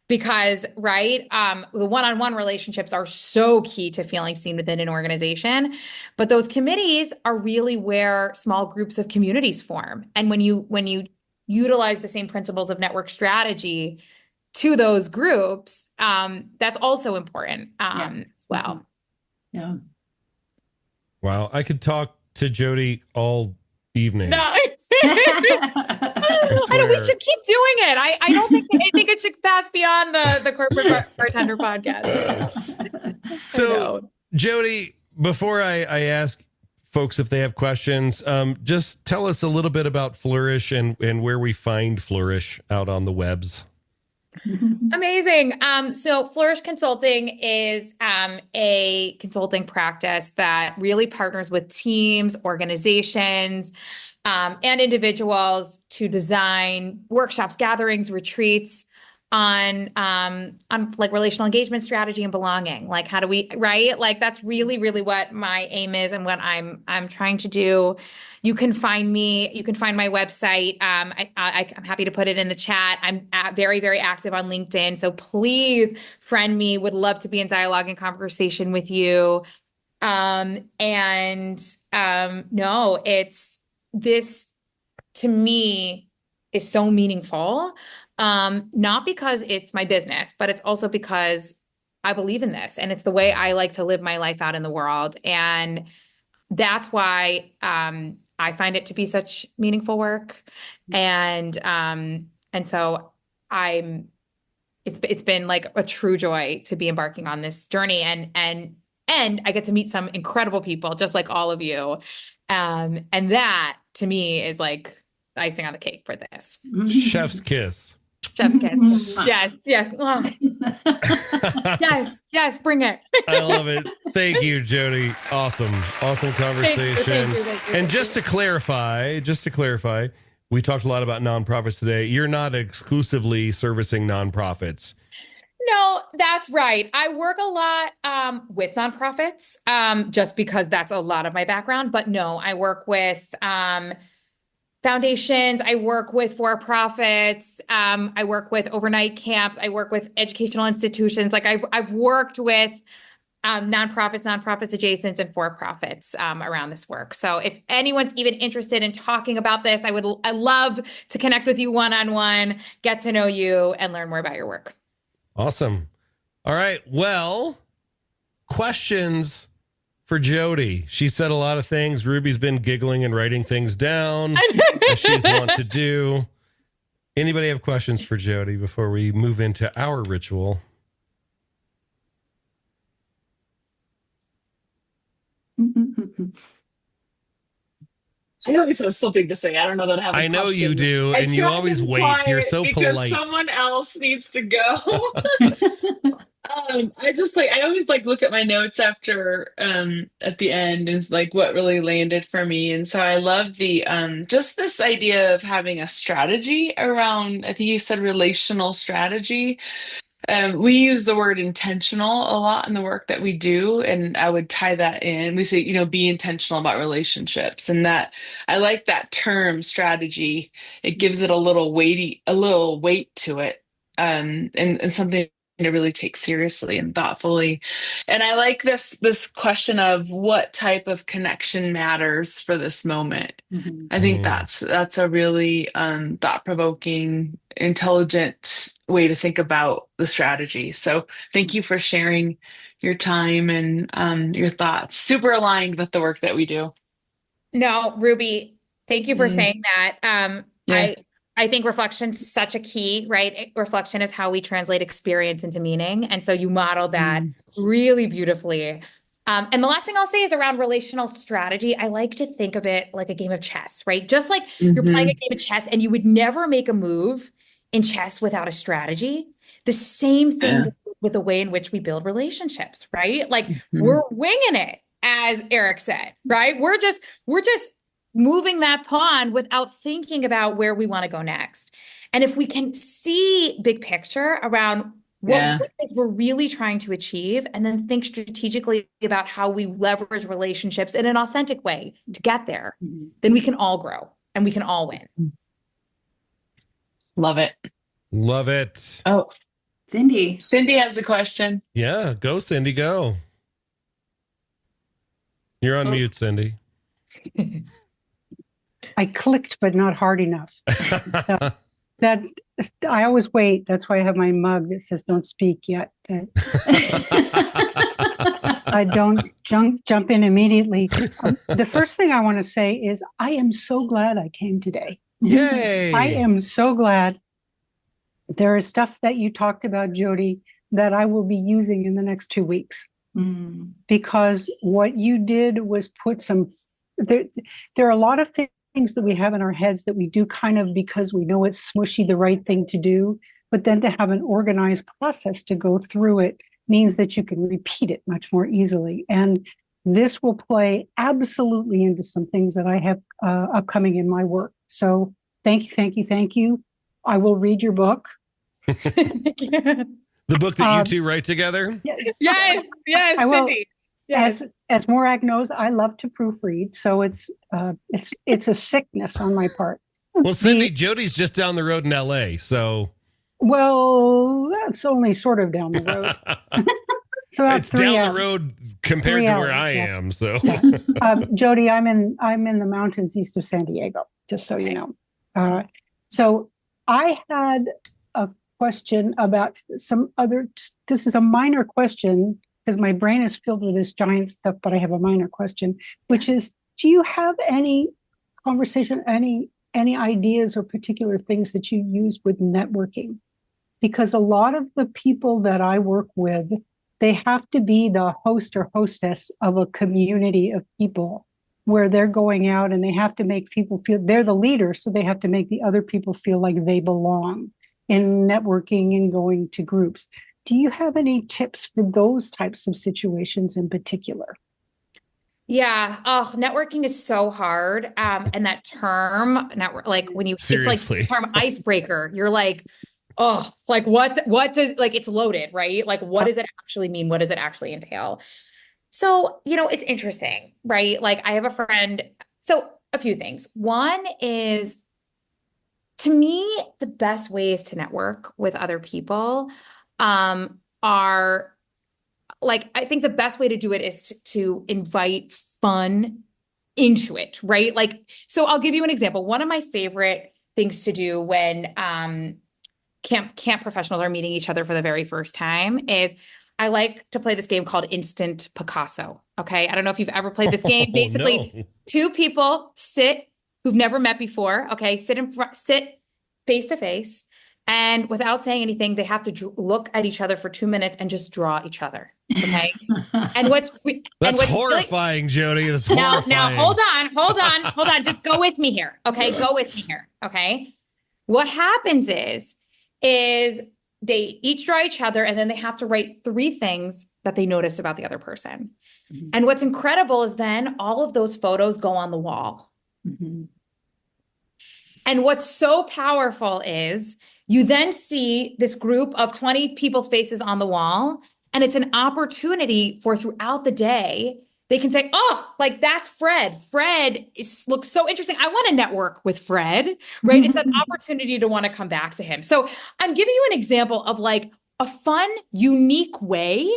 Because, right, the one-on-one relationships are so key to feeling seen within an organization, but those committees are really where small groups of communities form. And when you utilize the same principles of network strategy to those groups, that's also important as well. Yeah. Wow. I could talk to Jodie all evening. No. I know, we should keep doing it. I don't think it should pass beyond the Corporate Bartender podcast. So, Jodie, before I ask folks if they have questions, just tell us a little bit about Fleurish and where we find Fleurish out on the webs. Amazing. So Fleurish Consulting is a consulting practice that really partners with teams, organizations, and individuals to design workshops, gatherings, retreats on like relational engagement strategy and belonging. Like how do we, right? Like that's really, really what my aim is and what I'm trying to do. You can find me, you can find my website. I'm happy to put it in the chat. I'm very, very active on LinkedIn. So please friend me, would love to be in dialogue and conversation with you. No, it's this to me is so meaningful. Not because it's my business, but it's also because I believe in this, and it's the way I like to live my life out in the world. And that's why I find it to be such meaningful work. And so it's been like a true joy to be embarking on this journey, and I get to meet some incredible people just like all of you. And that to me is like icing on the cake for this. Chef's kiss. Chef's kiss. Yes, yes. Oh. Yes, bring it. I love it. Thank you, Jodie. Awesome conversation. Thank you. And just to clarify, we talked a lot about nonprofits today. You're not exclusively servicing nonprofits. No, that's right. I work a lot with nonprofits just because that's a lot of my background. But no, I work with foundations. I work with for-profits. I work with overnight camps. I work with educational institutions. Like I've worked with nonprofits adjacent, and for-profits around this work. So if anyone's even interested in talking about this, I love to connect with you one-on-one, get to know you, and learn more about your work. Awesome. All right. Well, questions for Jodie. She said a lot of things. Ruby's been giggling and writing things down as she's wont to do. Anybody have questions for Jodie before we move into our ritual? I always have something to say. I don't know that I have a I know question. you do, and you always wait. You're so because polite. Someone else needs to go. I always look at my notes after at the end and like what really landed for me. And so I love the just this idea of having a strategy around, I think you said relational strategy. We use the word intentional a lot in the work that we do, and I would tie that in. We say, be intentional about relationships, and that I like that term strategy. It gives it a little weight to it, and something to really take seriously and thoughtfully. And I like this question of what type of connection matters for this moment. Mm-hmm. I think that's a really thought-provoking, intelligent way to think about the strategy. So thank you for sharing your time and your thoughts. Super aligned with the work that we do. No, Ruby, thank you for saying that. Yeah. I think reflection is such a key, right? Reflection is how we translate experience into meaning. And so you modeled that really beautifully. And the last thing I'll say is around relational strategy. I like to think of it like a game of chess, right? Just like you're playing a game of chess and you would never make a move in chess without a strategy. The same thing with the way in which we build relationships, right? Like we're winging it, as Eric said, right? We're just moving that pawn without thinking about where we want to go next. And if we can see big picture around what it is we're really trying to achieve, and then think strategically about how we leverage relationships in an authentic way to get there, then we can all grow and we can all win. Love it. Love it. Oh, Cindy has a question. Yeah, go, Cindy, go. You're on mute, Cindy. I clicked, but not hard enough. That I always wait. That's why I have my mug that says "Don't speak yet." I don't jump in immediately. The first thing I want to say is I am so glad I came today. Yay! I am so glad. There is stuff that you talked about, Jodie, that I will be using in the next 2 weeks. Because what you did was put some. There are a lot of things that we have in our heads that we do kind of because we know it's smushy, the right thing to do. But then to have an organized process to go through it means that you can repeat it much more easily. And this will play absolutely into some things that I have upcoming in my work. So thank you. I will read your book. The book that you two write together? Yes, I will. Cindy. Yes. As Morag knows, I love to proofread, so it's a sickness on my part. Well, Cindy, Jodie's just down the road in LA, so. Well, that's only sort of down the road. So it's down the road compared to where I am. So, Jodie, I'm in the mountains east of San Diego, just so you know. So I had a question about this is a minor question because my brain is filled with this giant stuff, but I have a minor question, which is, do you have any conversation, any ideas or particular things that you use with networking? Because a lot of the people that I work with, they have to be the host or hostess of a community of people where they're going out and they have to make people feel they're the leader. So they have to make the other people feel like they belong in networking and going to groups. Do you have any tips for those types of situations in particular? Yeah. Oh, networking is so hard. And that term, network, like when you, Seriously. it's like the term icebreaker. You're like, oh, like what does, like, it's loaded, right? Like, what does it actually mean? What does it actually entail? So, it's interesting, right? Like I have a friend. So a few things. One is, to me, the best ways to network with other people are, like, I think the best way to do it is to invite fun into it, right? Like, so I'll give you an example. One of my favorite things to do when camp professionals are meeting each other for the very first time is I like to play this game called Instant Picasso. Okay. I don't know if you've ever played this game. Basically, no. Two people who've never met before. Okay. Sit face to face. And without saying anything, they have to look at each other for 2 minutes and just draw each other. Okay. And what's horrifying, Jody. That's horrifying. Now, hold on. Just go with me here. Okay. Go with me here. Okay. What happens is they each draw each other and then they have to write 3 things that they noticed about the other person. Mm-hmm. And what's incredible is then all of those photos go on the wall. Mm-hmm. And what's so powerful is you then see this group of 20 people's faces on the wall, and it's an opportunity for throughout the day, they can say, oh, like that's Fred. Fred looks so interesting. I want to network with Fred, right? It's an opportunity to want to come back to him. So I'm giving you an example of like a fun, unique way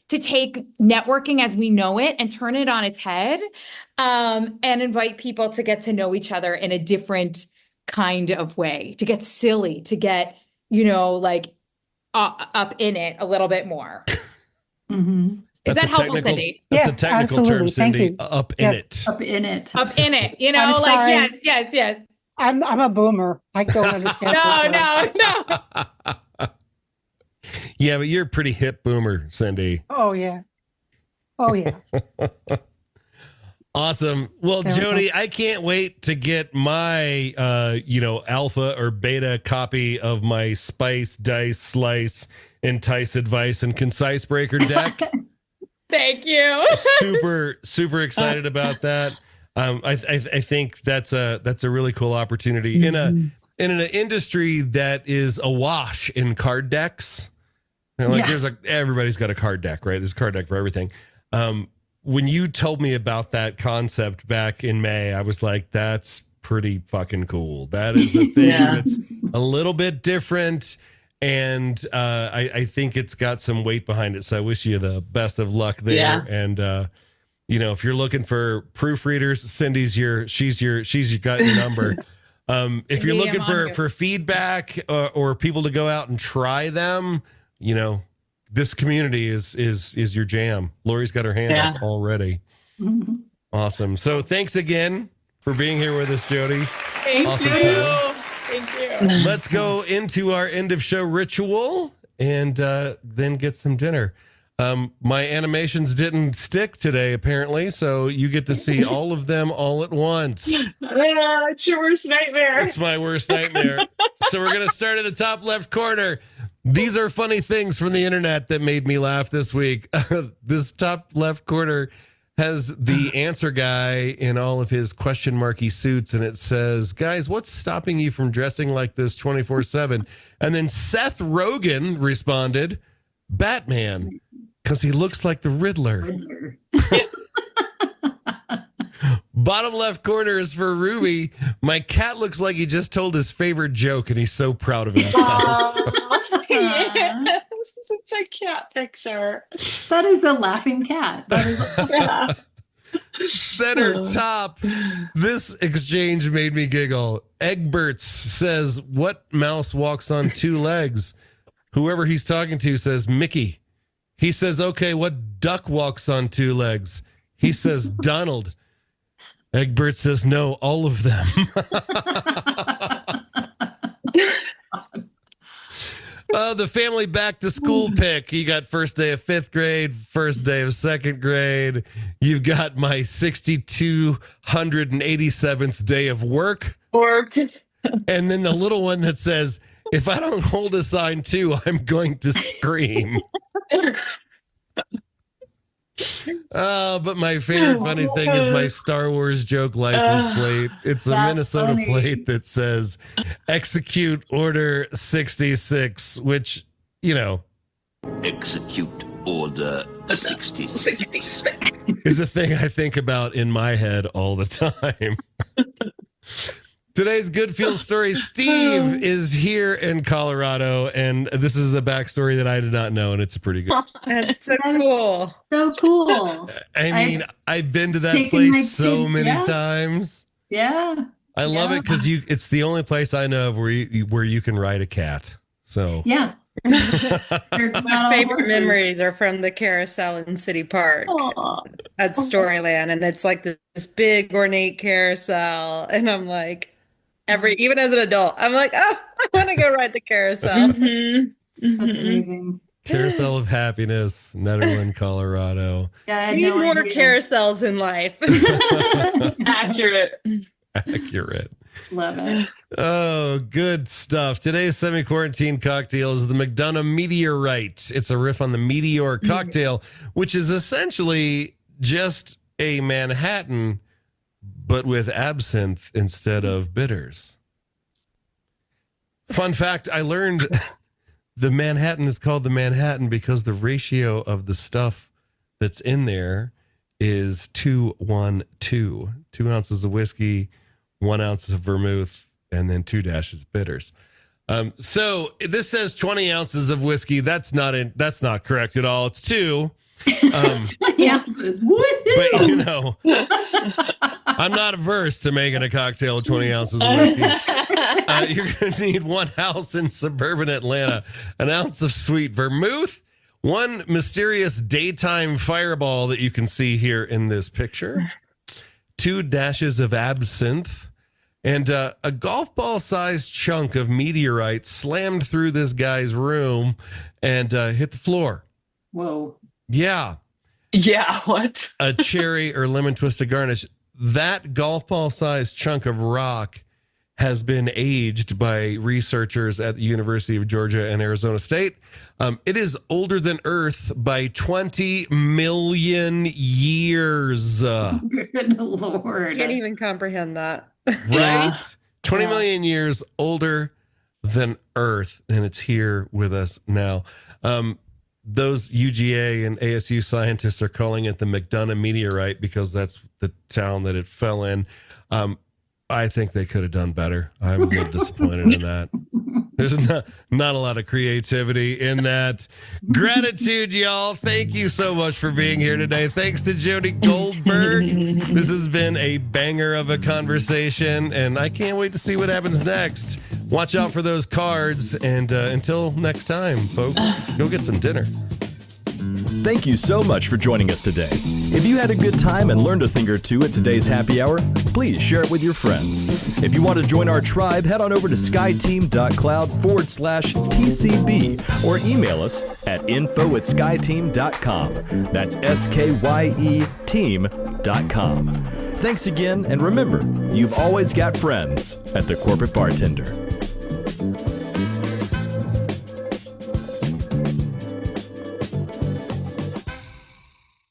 to take networking as we know it and turn it on its head, and invite people to get to know each other in a different kind of way, to get silly, to get, like up in it a little bit more. Mm-hmm. Is that helpful, Cindy? That's yes, a technical absolutely. term, Cindy. Thank you. Up in it. Up in it. Up in it. I'm like, sorry. yes. I'm a boomer. I don't understand. No. Yeah, but you're a pretty hip boomer, Cindy. Oh, yeah. Awesome. Well, Jody, I can't wait to get my, alpha or beta copy of my Spice, Dice, Slice, Entice, Advice, and Concise Breaker deck. Thank you. Super excited about that. I think that's a really cool opportunity in an industry that is awash in card decks. There's everybody's got a card deck, right? There's a card deck for everything. When you told me about that concept back in May, I was like, that's pretty fucking cool. That is a thing that's a little bit different. And I think it's got some weight behind it. So I wish you the best of luck there. Yeah. And, if you're looking for proofreaders, Cindy's she's got your number. If you're looking for feedback or people to go out and try them, this community is your jam. Lori's got her hand up already. Mm-hmm. Awesome. So thanks again for being here with us, Jody. Thank you. Thank you. Let's go into our end of show ritual and then get some dinner. My animations didn't stick today, apparently, so you get to see all of them all at once. It's your worst nightmare. It's my worst nightmare. So we're going to start at the top left corner. These are funny things from the internet that made me laugh this week. This top left corner has the answer guy in all of his question marky suits, and it says, guys, what's stopping you from dressing like this 24/7? And then Seth Rogen responded, Batman, because he looks like the Riddler. Bottom left corner is for Ruby. My cat looks like he just told his favorite joke, and he's so proud of himself. Yes, it's a cat picture. That is a laughing cat. That is, Center top. This exchange made me giggle. Egberts says, what mouse walks on 2 legs? whoever he's talking to says, Mickey. He says, okay, what duck walks on two legs? He says, Donald. Egbert says, no, all of them. The family back to school pick. You got first day of 5th grade, first day of 2nd grade. You've got my 6,287th day of work. And then the little one that says, if I don't hold a sign too, I'm going to scream. But my favorite funny thing is my Star Wars joke license plate. It's a Minnesota plate that says execute order 66, which, you know. Execute order 66. Is a thing I think about in my head all the time. Today's Good Feel story, Steve is here in Colorado, and this is a backstory that I did not know, and it's pretty good. That's so cool. So cool. I mean, I've been to that place so many times. Yeah. I love it because it's the only place I know of where you can ride a cat. So yeah. My favorite memories are from the carousel in City Park at Storyland, and it's like this big ornate carousel, and I'm like, even as an adult, I'm like, oh, I want to go ride the carousel. That's amazing. Carousel of Happiness, Netherland, Colorado. Yeah, we need more carousels in life. Accurate. Love it. Oh, good stuff. Today's semi-quarantine cocktail is the McDonough Meteorite. It's a riff on the Meteor cocktail, which is essentially just a Manhattan, but with absinthe instead of bitters. Fun fact, I learned the Manhattan is called the Manhattan because the ratio of the stuff that's in there is 2-1-2. 2 ounces of whiskey, 1 ounce of vermouth, and then 2 dashes of bitters. So this says 20 ounces of whiskey. That's not correct at all. It's 2. 20 ounces. But you know, I'm not averse to making a cocktail with 20 ounces of whiskey. You're going to need 1 house in suburban Atlanta, 1 ounce of sweet vermouth, 1 mysterious daytime fireball that you can see here in this picture, 2 dashes of absinthe, and a golf ball sized chunk of meteorite slammed through this guy's room and hit the floor. Whoa. Yeah. Yeah, what? A cherry or lemon twisted garnish. That golf ball sized chunk of rock has been aged by researchers at the University of Georgia and Arizona State. It is older than Earth by 20 million years. Good Lord. Can't even comprehend that. Right? 20 million years older than Earth, and it's here with us now. Those UGA and ASU scientists are calling it the McDonough Meteorite because that's the town that it fell in. I think they could have done better. I'm a little disappointed in that. There's not a lot of creativity in that. Gratitude, y'all. Thank you so much for being here today. Thanks to Jodie Goldberg. This has been a banger of a conversation, and I can't wait to see what happens next. Watch out for those cards, and until next time, folks, go get some dinner. Thank you so much for joining us today. If you had a good time and learned a thing or two at today's happy hour, please share it with your friends. If you want to join our tribe, head on over to skyeteam.cloud/TCB or email us at info@skyeteam.com. That's SKYE team.com. Thanks again, and remember, you've always got friends at the Corporate Bartender.